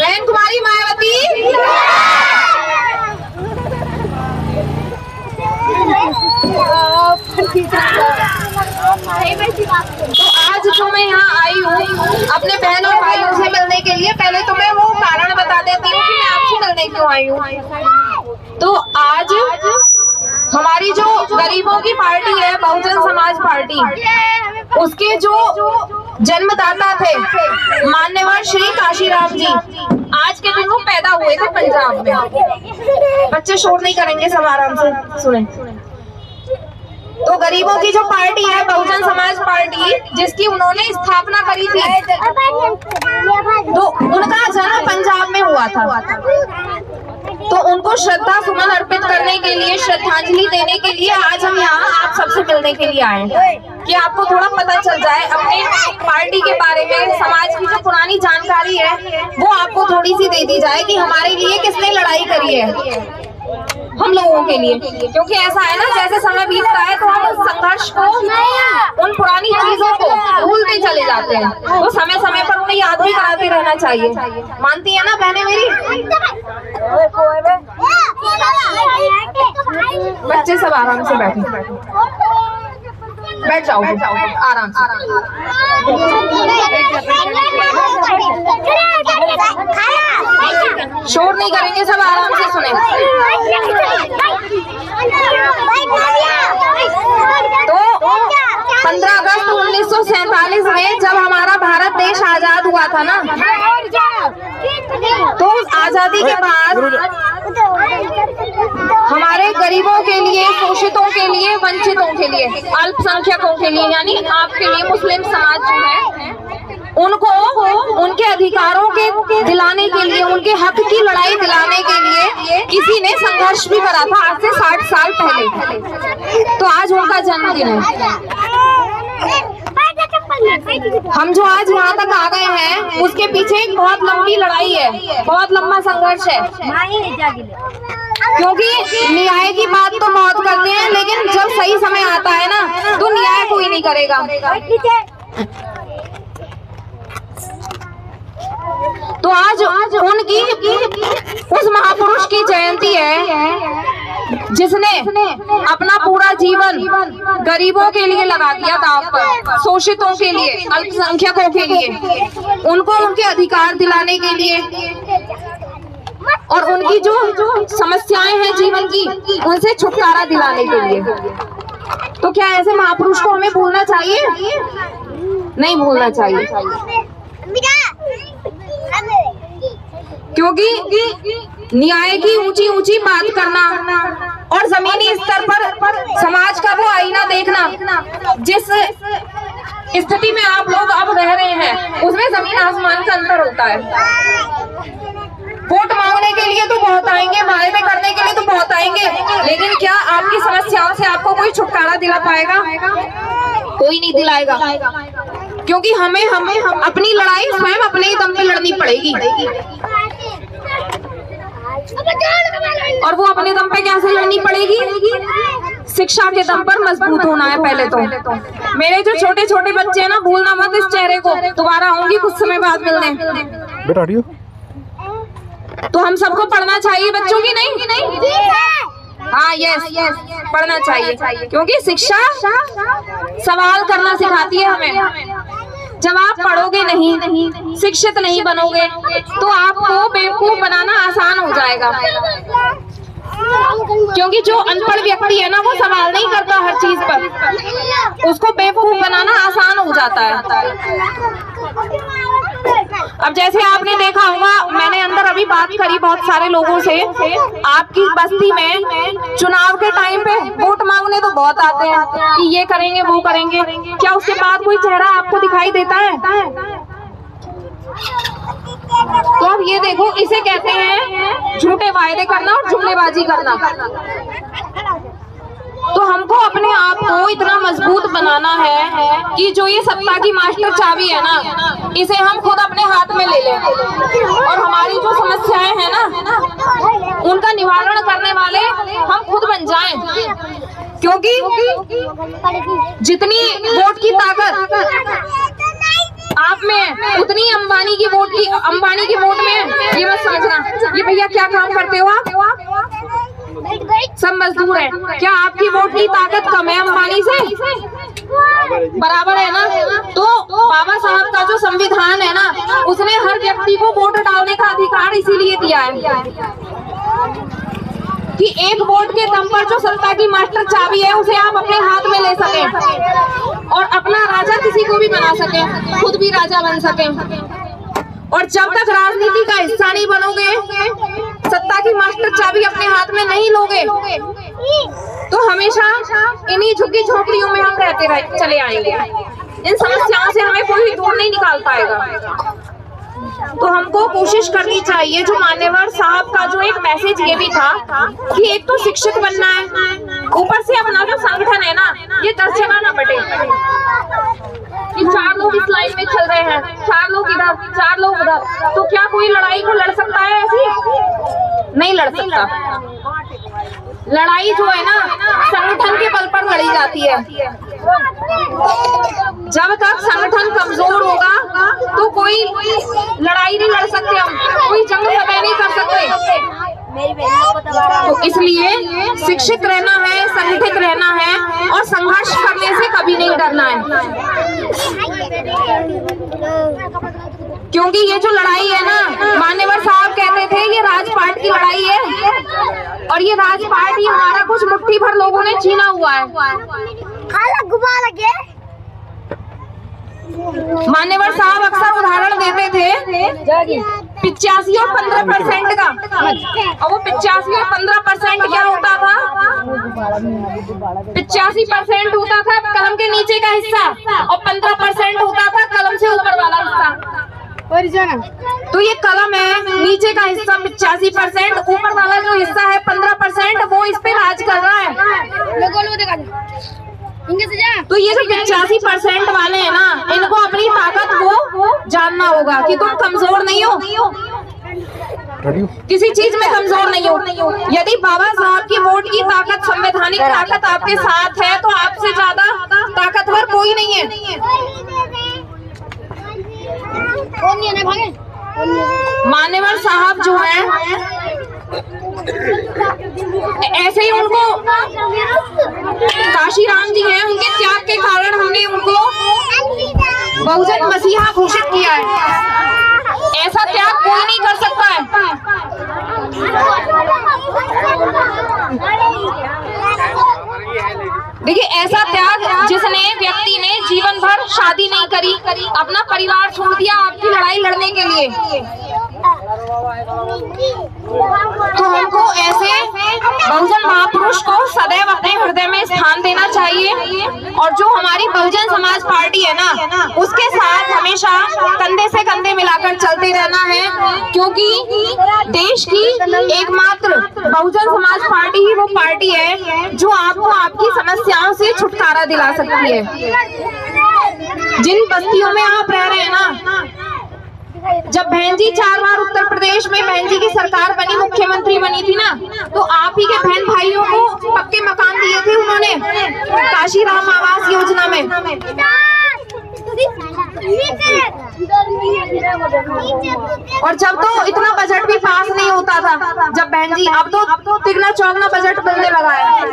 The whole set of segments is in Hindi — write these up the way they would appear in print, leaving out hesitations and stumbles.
बहन कुमारी मायावती। तो आज जो मैं यहाँ आई हूँ अपने बहन और भाइयों से मिलने के लिए, पहले तो मैं वो कारण बता देती हूँ कि मैं आपसे मिलने क्यों आई हूँ। तो आज हमारी जो गरीबों की पार्टी है बहुजन समाज पार्टी, उसके जो जन्मदाता थे मान्यवर श्री काशीराम जी, आज के दिन वो पैदा हुए थे पंजाब में। बच्चे शोर नहीं करेंगे, सब आराम से सुने। तो गरीबों की जो पार्टी है बहुजन समाज पार्टी, जिसकी उन्होंने स्थापना करी थी, तो उनका जन्म पंजाब में हुआ था। तो उनको श्रद्धा सुमन अर्पित करने के लिए, श्रद्धांजलि देने के लिए आज हम यहाँ आप सबसे मिलने के लिए आए हैं कि आपको थोड़ा पता चल जाए अपने पार्टी के बारे में, समाज की जो पुरानी जानकारी है वो आपको थोड़ी सी दे दी जाए कि हमारे लिए किसने लड़ाई करी है, हम लोगों के लिए। क्योंकि ऐसा है ना, जैसे समय बीतता है तो हम उस संघर्ष को, उन पुरानी चीजों को भूलते चले जाते हैं। तो समय समय पर उन्हें याद भी कराते रहना चाहिए। मानती है ना बहनें मेरी? बच्चे सब आराम से बैठे, बैठ जाओ आराम से। शोर नहीं करेंगे, सब आराम से सुने। तो 15 अगस्त 1947 में जब हमारा भारत देश आजाद हुआ था ना, तो आजादी के बाद हमारे गरीबों के लिए, शोषितों के लिए, वंचितों के लिए, अल्पसंख्यकों के लिए, यानी आपके लिए मुस्लिम समाज जो है, उनको उनके अधिकारों के दिलाने के लिए, उनके हक की लड़ाई दिलाने के लिए किसी ने संघर्ष भी करा था आज से 60 साल पहले। तो आज उनका जन्मदिन है। हम जो आज यहाँ तक आ गए हैं उसके पीछे एक बहुत लंबी लड़ाई है, बहुत लंबा संघर्ष है। क्योंकि न्याय की बात तो बहुत करते हैं, लेकिन जब सही समय आता है ना तो न्याय कोई नहीं करेगा। तो आज उनकी उस महापुरुष की जयंती है जिसने अपना पूरा जीवन गरीबों के लिए लगा दिया दांव पर, शोषितों के लिए, अल्पसंख्यकों के लिए, उनको उनके अधिकार दिलाने के लिए और उनकी जो समस्याएं हैं जीवन की, उनसे छुटकारा दिलाने के लिए। तो क्या ऐसे महापुरुष को हमें भूलना चाहिए? नहीं भूलना चाहिए। क्योंकि न्याय की ऊंची ऊंची बात करना और जमीनी स्तर पर समाज का वो आईना देखना, जिस स्थिति में आप लोग अब रह रहे हैं उसमें जमीन आसमान का अंतर होता है। वोट मांगने के लिए तो बहुत आएंगे, वायदे करने के लिए तो बहुत आएंगे, लेकिन क्या आपकी समस्याओं से आपको कोई छुटकारा दिला पाएगा? कोई नहीं दिलाएगा। क्योंकि हमें अपनी लड़ाई स्वयं अपने ही दम पे लड़नी पड़ेगी। और वो अपने दम पे कैसे लड़नी पड़ेगी? शिक्षा के दम पर मजबूत होना है पहले तो। मेरे जो छोटे छोटे बच्चे हैं ना, भूलना मत इस चेहरे को, दोबारा आऊंगी कुछ समय बाद मिलने। बेटा तो हम सबको पढ़ना चाहिए बच्चों की, नहीं? हाँ यस, पढ़ना चाहिए। क्योंकि शिक्षा सवाल करना सिखाती है हमें। जब आप पढ़ोगे नहीं, शिक्षित नहीं बनोगे, तो आपको बेवकूफ बनाना आसान हो जाएगा। क्योंकि जो अनपढ़ व्यक्ति है ना, वो सवाल नहीं करता हर चीज पर, उसको बेवकूफ बनाना आसान हो जाता है। अब जैसे आपने देखा होगा, मैंने अंदर अभी बात करी बहुत सारे लोगों से, आपकी बस्ती में चुनाव के टाइम पे वोट मांगने तो बहुत आते हैं कि ये करेंगे वो करेंगे, क्या उसके बाद कोई चेहरा आपको दिखाई देता है? तो अब ये देखो, इसे कहते हैं झूठे वायदे करना और जुमलेबाजी करना। तो हमको अपने आप को इतना मजबूत बनाना है कि जो ये सत्ता की मास्टर चाबी है ना, इसे हम खुद अपने हाथ में ले लें और हमारी जो समस्याएं हैं ना, उनका निवारण करने वाले हम खुद बन जाएं। क्योंकि जितनी वोट की ताकत आप में, उतनी अंबानी की वोट में है। ये ये भैया क्या काम करते हो आप? सब मजदूर हैं। क्या आपकी वोट की ताकत कम है अंबानी से? बराबर है ना। तो बाबा साहब का जो संविधान है ना, उसने हर व्यक्ति को वोट डालने का अधिकार इसीलिए दिया है कि एक वोट के दम पर जो सत्ता की मास्टर चाबी है उसे आप अपने हाथ में ले सकें और अपना राजा किसी को भी बना सकें, खुद भी राजा बन सकें। और जब तक राजनीति का हिस्सा नहीं बनोगे, सत्ता की मास्टर चाबी अपने हाथ में नहीं लोगे, तो हमेशा इन्हीं झुग्गी झोपड़ियों में हम रहते चले आएंगे। इन समस्याओं से हमें कोई दूर नहीं निकाल पाएगा। तो हमको कोशिश करनी चाहिए, जो मान्यवर साहब का जो एक मैसेज ये भी था कि एक तो शिक्षित बनना है, ऊपर से अपना जो संगठन है ना, ये 10 जगह ना बटे कि 4 लोग इस लाइन में चल रहे हैं, 4 लोग इधर, 4 लोग उधर। तो क्या कोई लड़ाई को लड़ सकता है? ऐसी नहीं लड़ सकता। लड़ाई जो है ना, संगठन के बल पर लड़ी जाती है। जब तक संगठन कमजोर होगा तो कोई लड़ाई नहीं लड़ सकते, हम कोई जंग फतह नहीं कर सकते। तो इसलिए शिक्षित रहना है, संगठित रहना है और संघर्ष करने से कभी नहीं डरना है, क्योंकि ये जो लड़ाई है ना, मान्यवर साहब कहते थे ये राजपाट की लड़ाई है और ये राजपाट ही हमारा कुछ मुट्ठी भर लोगों ने छीना हुआ है। मान्यवर साहब अक्सर उदाहरण देते थे 85 और 15% का, और वो 85 और 15% क्या होता था? 85% होता था कलम के नीचे का हिस्सा और 15% होता था कलम से ऊपर वाला हिस्सा। तो ये कलम है, नीचे का हिस्सा 85%, ऊपर वाला जो हिस्सा है 15%, वो इस पे राज कर रहा है। तो ये जो 85% वाले हैं ना, इनको अपनी ताकत को जानना होगा कि तुम कमजोर नहीं हो, किसी चीज में कमजोर नहीं हो। यदि बाबा साहब की वोट की ताकत, संवैधानिक ताकत आपके साथ है, तो आपसे ज्यादा ताकतवर कोई नहीं है। मान्यवर साहब जो है, ऐसे ही उनको काशीराम जी हैं, उनके त्याग के कारण हमने उनको बहुजन मसीहा घोषित किया है। ऐसा त्याग कोई नहीं कर सकता है। देखिए, ऐसा त्याग जिसने व्यक्ति ने जीवन भर शादी नहीं करी, अपना परिवार छोड़ दिया आपकी लड़ाई लड़ने के लिए, तो हमको ऐसे बहुजन महापुरुष को सदैव अपने हृदय में स्थान देना चाहिए। और जो हमारी बहुजन समाज पार्टी है ना, उसके साथ हमेशा कंधे से कंधे मिलाकर चलते रहना है, क्योंकि देश की एकमात्र बहुजन समाज पार्टी ही वो पार्टी है जो आपको आपकी समस्याओं से छुटकारा दिला सकती है। जिन बस्तियों में आप रह रहे हैं ना, जब बहन जी 4 बार उत्तर प्रदेश में बहन जी की सरकार बनी, मुख्यमंत्री बनी थी ना, तो आप ही के बहन भाइयों को पक्के मकान दिए थे उन्होंने काशीराम आवास योजना में। और जब तो इतना बजट भी पास नहीं होता था जब बहन जी, अब तो तिगना चौगना बजट मिलने लगा है,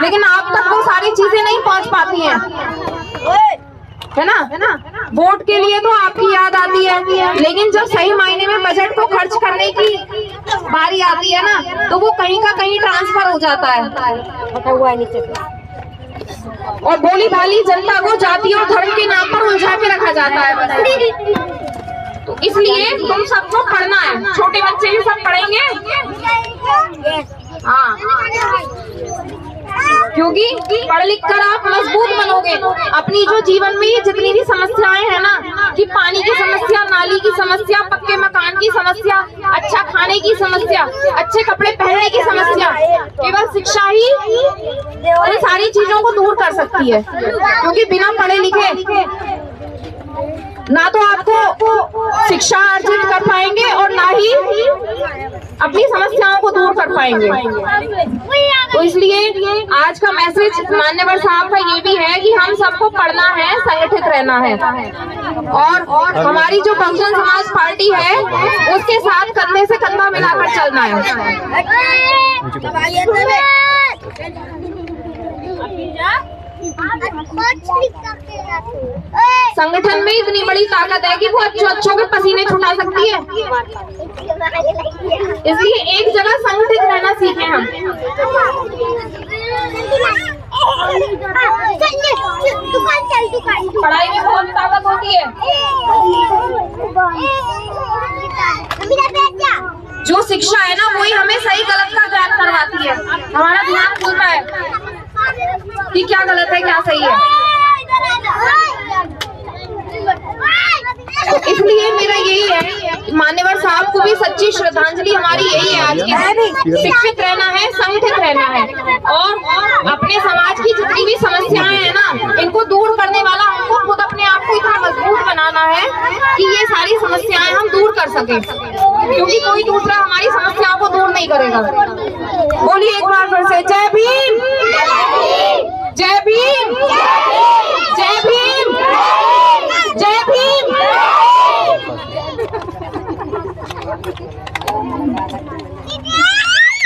लेकिन अब तक वो सारी चीजें नहीं पहुंच पाती हैं, है ना। वोट के लिए तो आपकी याद आती है, लेकिन जब सही मायने में बजट को खर्च करने की बारी आती है ना, तो वो कहीं का कहीं ट्रांसफर हो जाता है और भोली भाली जनता को जाति और धर्म के नाम पर उलझा के रखा जाता है। तो इसलिए तुम सबको पढ़ना है, छोटे बच्चे भी सब पढ़ेंगे, हाँ, क्योंकि पढ़ लिख कर आप मजबूत बनोगे। अपनी जो जीवन में ये जितनी भी समस्याएं हैं ना, कि पानी की समस्या, नाली की समस्या, पक्के मकान की समस्या, अच्छा खाने की समस्या, अच्छे कपड़े पहनने की समस्या, केवल शिक्षा ही उन सारी चीजों को दूर कर सकती है। क्योंकि बिना पढ़े लिखे ना तो आपको शिक्षा अर्जित कर पाएंगे और ना ही अपनी समस्याओं को दूर कर पाएंगे। तो इसलिए आज का मैसेज मान्यवर साहब का ये भी है कि हम सबको पढ़ना है, संगठित रहना है, और हमारी जो बहुजन समाज पार्टी है उसके साथ कंधे से कंधा को मिलाकर चलना है। संगठन में इतनी बड़ी ताकत है कि वो अच्छों के पसीने छुटा सकती है, इसलिए एक जगह संगठित रहना सीखें हम। पढ़ाई में बहुत ताकत होती है। जो शिक्षा है ना वही हमें सही गलत का ज्ञान करवाती है, हमारा ध्यान खुलता है कि क्या गलत है क्या सही है। इसलिए मेरा यही है, मान्यवर साहब को भी सच्ची श्रद्धांजलि हमारी यही है आज की, शिक्षित रहना है, संगठित रहना है और अपने समाज की जितनी भी समस्याएं हैं ना इनको दूर करने वाला हमको खुद अपने आप को इतना मजबूत बनाना है कि ये सारी समस्याएं हम दूर कर सकें, क्योंकि कोई दूसरा हमारी समस्याओं को दूर नहीं करेगा। बोलिए एक बार फिर से जय